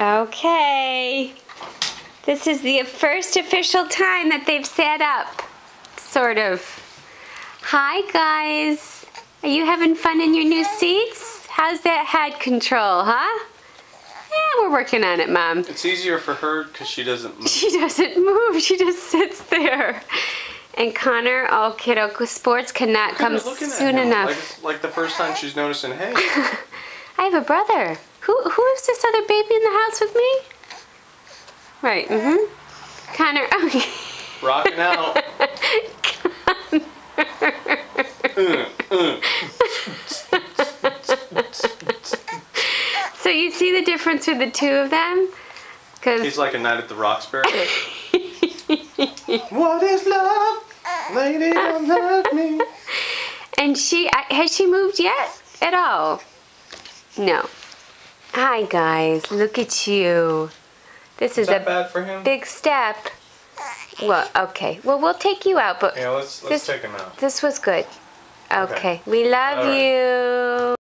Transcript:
Okay. This is the first official time that they've sat up. Sort of. Hi, guys. Are you having fun in your new seats? How's that head control, huh? Yeah, we're working on it, Mom. It's easier for her because she doesn't move. She doesn't move. She just sits there. And Connor, oh, kiddo, sports cannot come soon enough. Like the first time she's noticing, hey. I have a brother. Who is this other baby in the house with me? Right, Connor, okay. Rocking out. So you see the difference with the two of them? He's like a night at the Roxbury. What is love? Lady, don't hurt me. And has she moved yet at all? No. Hi guys, look at you. This is that bad for him? Big step. Well, okay. Well, we'll take you out, but yeah, let's take him out. This was good. Okay. We love you.